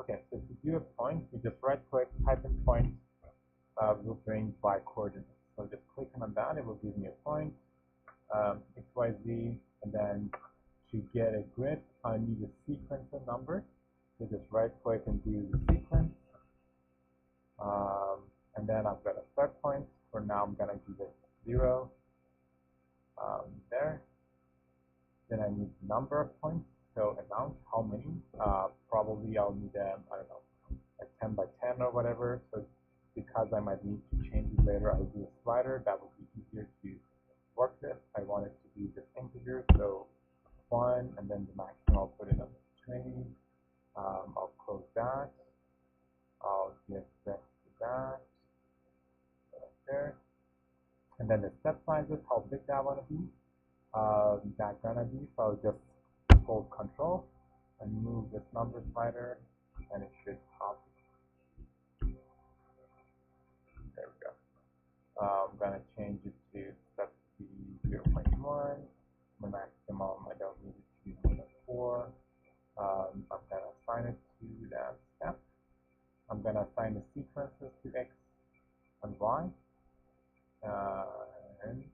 Okay, so to do a point, you just right click, type in point, will bring by coordinates. So just clicking on that, it will give me a point, XYZ, and then to get a grid, I need a sequence of numbers. So just right click and do the sequence. And then I've got a start point. For now, I'm gonna give it 0 there. Then I need number of points. So amount, how many? Probably I'll need I don't know, a 10 by 10 or whatever. So because I might need to change it later, I'll do a slider. That would be easier to work with. I want it to be just integer, so 1, and then the maximum I'll put it on 20. I'll close that. I'll give that to that right there. And then the step sizes, how big that want to be. That gonna be, so I'll just hold control and move this number slider, and it should pop. There we go. I'm gonna change it to step to 0.1. My maximum, I don't need it to be more than 4. I'm gonna assign it to that step. I'm gonna assign the sequences to X and Y. And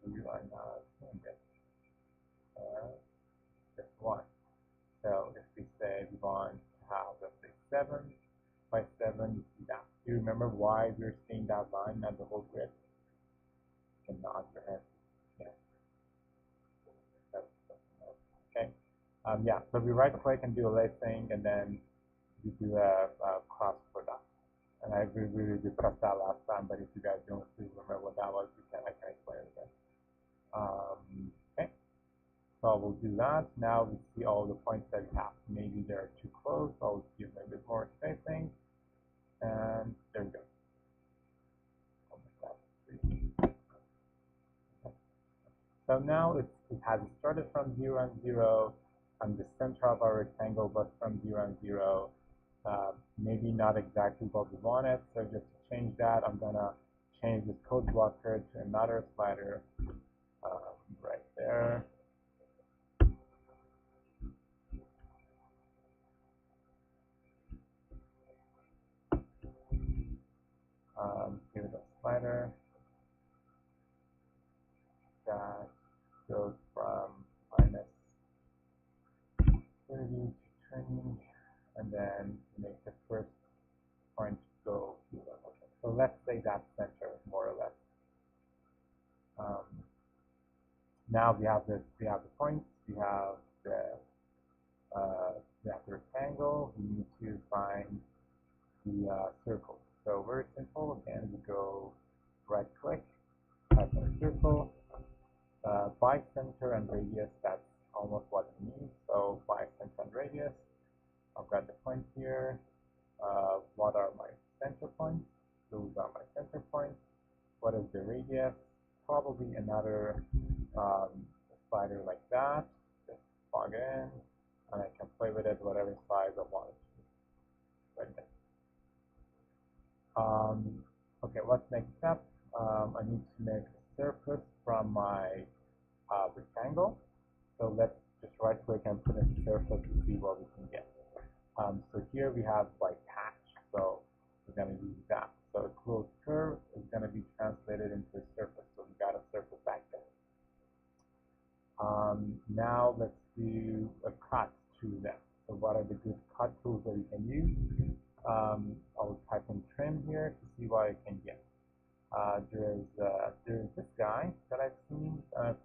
we are not doing it. Just 1. So if we say we want to have, let's say, 7 by 7, you see that. Do you remember why we're seeing that line, not the whole grid? And nod your head. Yeah. Okay. Yeah, so we right click and do a lacing, and then we do a cross product. And we discussed that last time, but if you guys don't remember what that was, I can explain it again. Okay. So we'll do that. Now we see all the points that we have. Maybe they're too close, so I'll give them a bit more spacing. And there we go. So now it has started from 0 and 0, and the center of our rectangle was from 0 and 0. Maybe not exactly what we wanted, so just to change that, I'm gonna change this code blocker to another slider right there. Here we go, slider that goes from minus 30 to 20, and then make the first point go 0. Okay. So let's say that's center, more or less. Now we have the points, we have the rectangle. We need to find the circle. So very simple. Again, we go right click, type in a circle, bicenter and radius. That's almost what we need. So bicenter and radius. I've got the points here. What are my center points? Those are my center points. What is the radius? Probably another slider like that. Just plug in, and I can play with it whatever size I want it to be. Right there. Okay, what's next step? I need to make a surface from my rectangle. So let's just right click and put in the surface to see what we can get. So here we have like hatch, so we're going to use that. So a closed curve is going to be translated into a surface, so we got a surface back there. Now let's do a cut to them. So what are the good cut tools that we can use? I'll type in trim here to see what I can get. There's this guy that I've seen. I've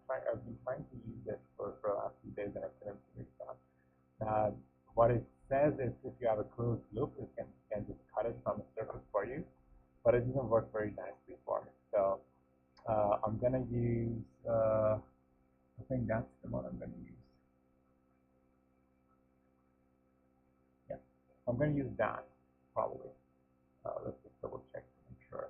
been trying to use it for the last few days, and I couldn't figure it out. What it says is if you have a closed loop, it can just cut it from the surface for you, but it doesn't work very nicely for me. So I'm gonna use. I think that's the one I'm gonna use. Yeah, I'm gonna use that probably. Let's just double check to make sure.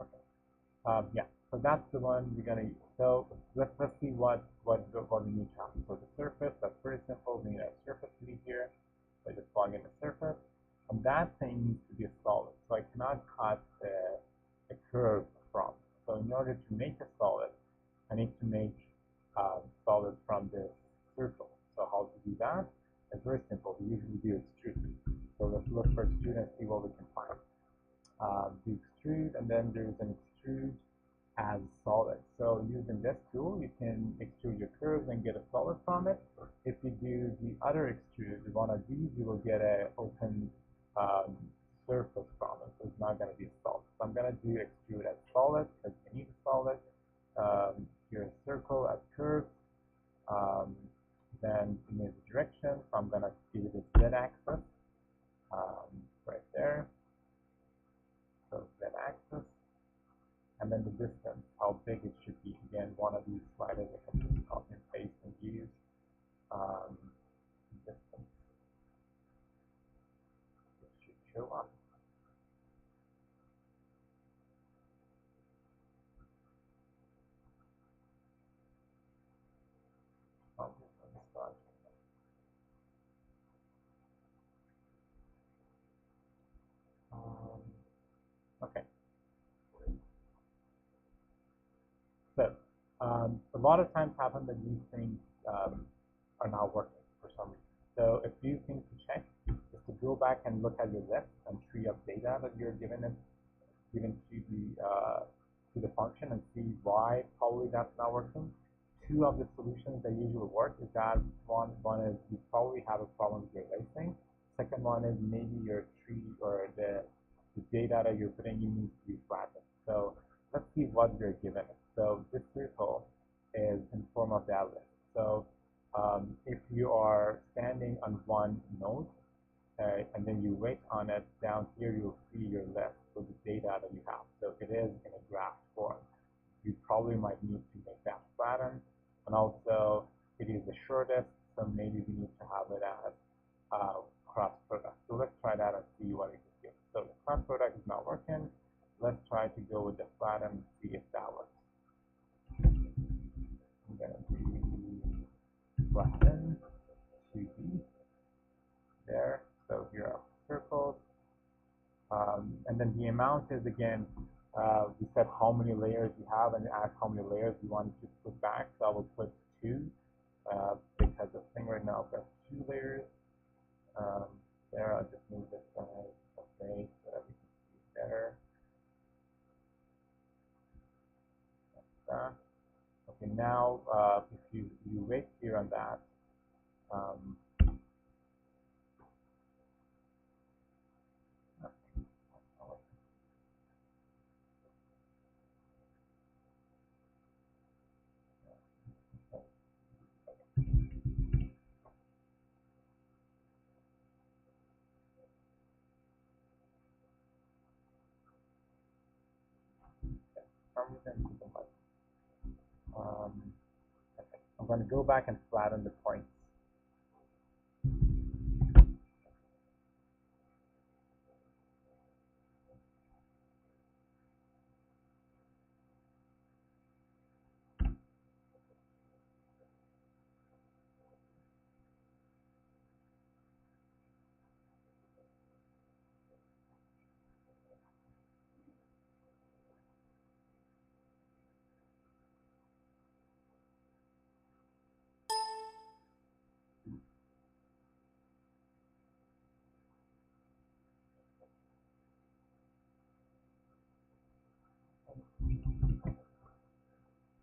Okay, Yeah, so that's the one we're gonna use. So let's see what we need to have. So the surface, that's very simple. We need a surface to be here. So I just plug in the surface, and that thing needs to be a solid. So I cannot cut a curve from. So in order to make a solid, I need to make solid from this circle. So how to do that? It's very simple. We usually do extrude. So let's look for extrude and see what we can find. The extrude, and then there's an extrude as solid. So using this tool, you can extrude your curves and get a solid from it. If you do the other extrude, one of these, you will get a open um, surface from it. So it's not going to be a solid. So I'm going to do extrude as solid because you need a solid. Here a circle as curves. Um, then in the direction, so I'm going to give it a z-axis right there. So z-axis. And then the distance, how big it should be. Again, one of these sliders I can just copy and paste and use. Um, Distance, it should show up. Oh, this one. Um, okay, so a lot of times happen that these things are not working for some reason. So a few things to check is to go back and look at your list and tree of data that you're given to the function and see why probably that's not working. Two of the solutions that usually work is that one is you probably have a problem with your lacing. Second one is maybe your tree or the data that you're putting in needs to be flattened. So let's see what you're given. So this circle is in form of that list. So if you are standing on one node, and then you wait on it, down here you'll see your list with the data that you have. So it is in a graph form. You probably might need to make that flatten. And also, it is the shortest, so maybe we need to have it as cross product. So let's try that and see what it gives. So the cross product is not working. Let's try to go with the flatten and see if that works. I'm going to do flatten 2D there. So here are circles. And then the amount is, again, we said how many layers you have and ask how many layers you want to put back. So I will put 2 because the thing right now I've got 2 layers. Um, there, I'll just move this size, okay, so that we can see better. That. Okay, now if you wait here on that, um, um, I'm going to go back and flatten the points.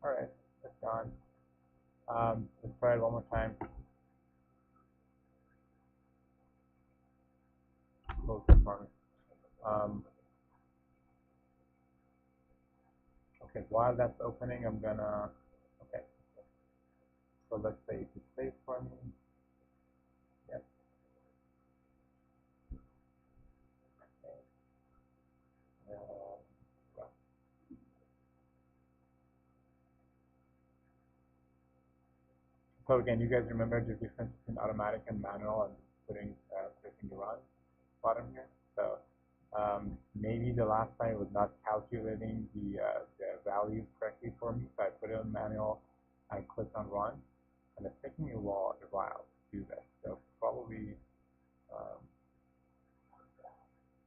All right, it's gone. Let's try it one more time. Close the for me. Okay, while that's opening, I'm gonna, okay, so let's say it's safe for me. Yes. Okay. Yeah. So again, you guys remember the difference between automatic and manual and putting the run button here. So Maybe the last time it was not calculating the values correctly for me, so I put it on manual. I clicked on run, and it's taking me a while to do that. So probably, um,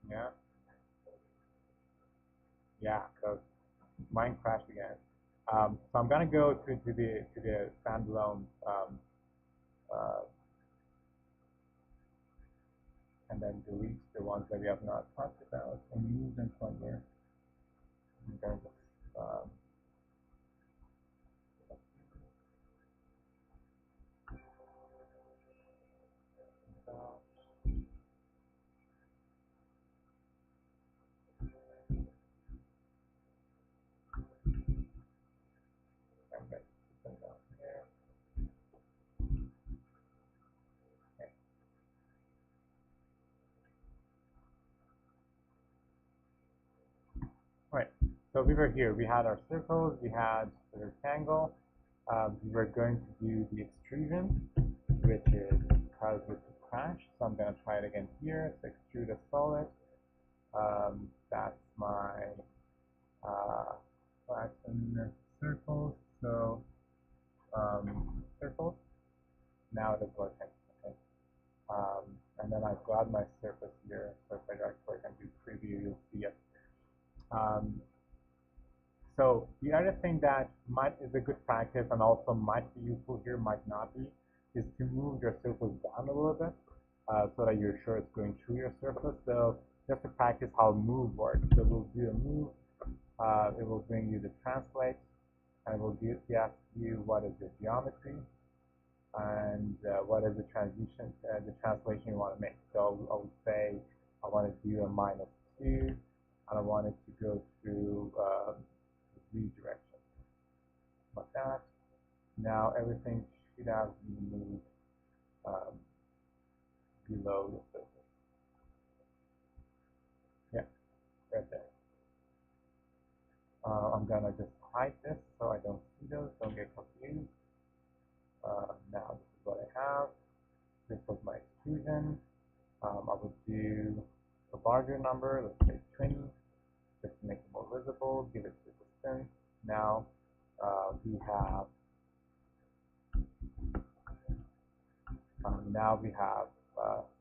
yeah, yeah. So mine crashed again. So I'm gonna go to the standalone uh, and then delete the ones that we have not talked about and move them somewhere. I'm gonna just okay, put them down here. Okay. Right. So we were here. We had our circles. We had the rectangle. We were going to do the extrusion, which is because it's a crash. So I'm going to try it again here. So extrude a solid. That's my flatten circles. So circles. Now it is working. Okay. Um, and then I've got my surface here. So if I right click and do preview, you'll see it. Um, So the other thing that might is a good practice and also might be useful here, might not be, is to move your surface down a little bit so that you're sure it's going through your surface. So just to practice how move works. So we'll do a move. It will bring you the translate, and it will ask you what is your geometry and what is the transition, the translation you want to make. So I would say I want to do a -2, and I want it to go through Z direction, like that. Now everything should have been moved um, below the surface. Yeah, right there. I'm gonna just hide this so I don't see those, don't get confused. Now this is what I have. This was my extrusion. I would do a larger number, let's say 20, just to make it more visible, give it resistance. Now we have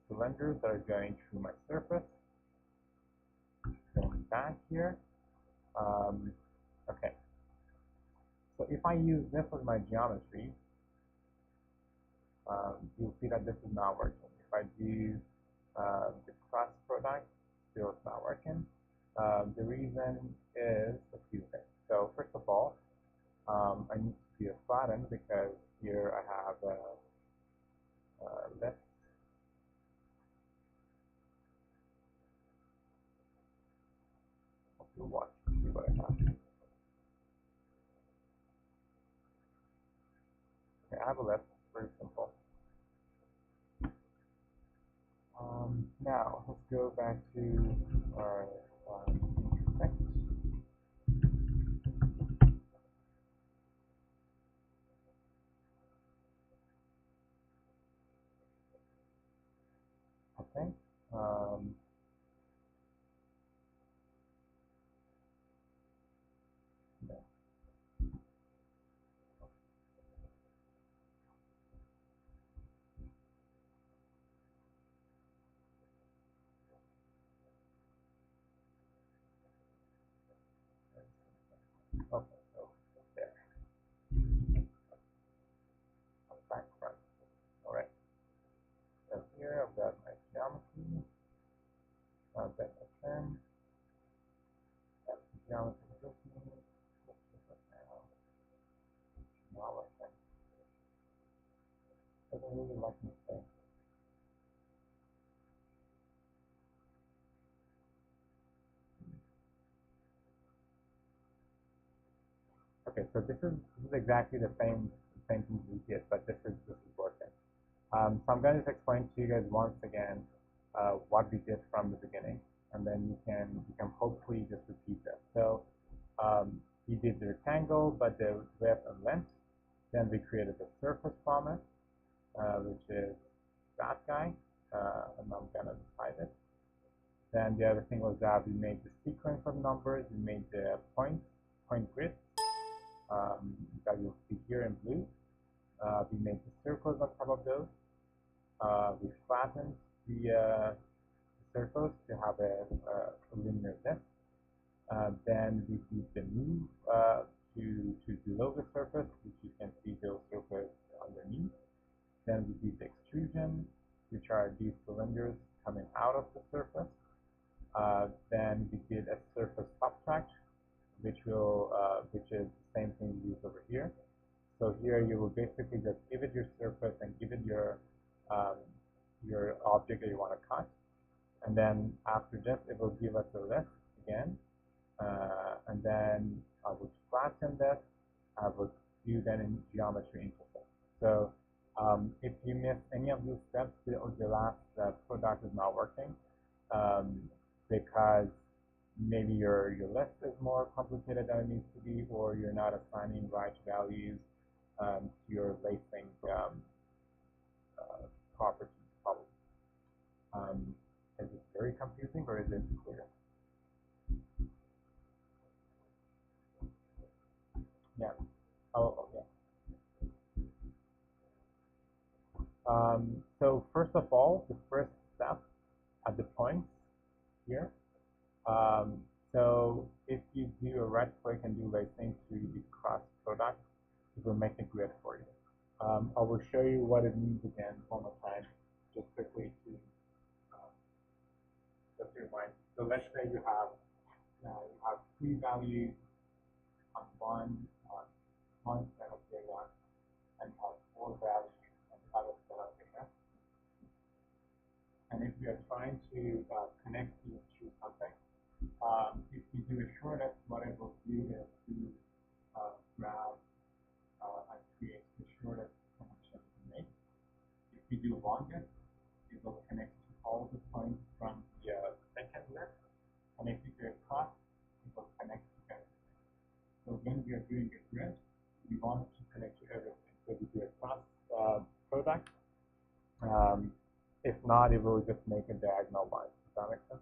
cylinders that are going through my surface. Going back here. Um, okay, so if I use this as my geometry, you'll see that this is not working. If I do the cross product, still it's not working. The reason is a few things. So first of all, I need to do a flatten because here I have let's watch, see what I have. Okay, I have a left, very simple. Now let's go back to our intersect. Okay. Um, yeah. Okay, so there, back front. All right. So here I've got my geometry. I've got my trim. That's the geometry with me. Let's do it now. Now I can. Doesn't really like me saying. Okay, so this is exactly the same thing we did, but this is working. So I'm going to just explain to you guys once again what we did from the beginning, and then you can hopefully just repeat that. So we did the rectangle, but the width and length. Then we created the surface from it, which is that guy, and I'm gonna hide it. Then the other thing was that we made the sequence of numbers. We made the point grid that you'll see here in blue. We made the circles on top of those. We flattened the circles to have a linear list. Then we did the move to below the surface, which you can see those surfaces underneath. Then we did the extrusion, which are these cylinders coming out of the surface. Then we did a surface subtract, which is the same thing we use over here. So here you will basically just give it your surface and give it um, your object that you want to cut. And then after this, it will give us a list again. And then I would flatten this. I would do then in geometry interface. So if you miss any of these steps, the last product is not working because maybe your list is more complicated than it needs to be, or you're not assigning right values to your lacing properties. Probably. Is it very confusing or is it clear? Yeah. Oh, yeah. So first of all, the first step at the points here. Um, so if you do a right click and do lacing to the cross product, it will make a grid for you. I will show you what it means again one more time, just quickly to um, just to remind. So let's say you have three values on one set of data, and you have four values on the other set of data. And if we are trying to connect these to something, if we do a shortest, what it will do is to grab and create the shortest connection to make. If we do longest, it will connect to all the points from the second list. And if we do a cross, it will connect to everything. So when we are doing a grid, we want to connect to everything. So we do a cross product. If not, it will just make a diagonal line. Does that make sense?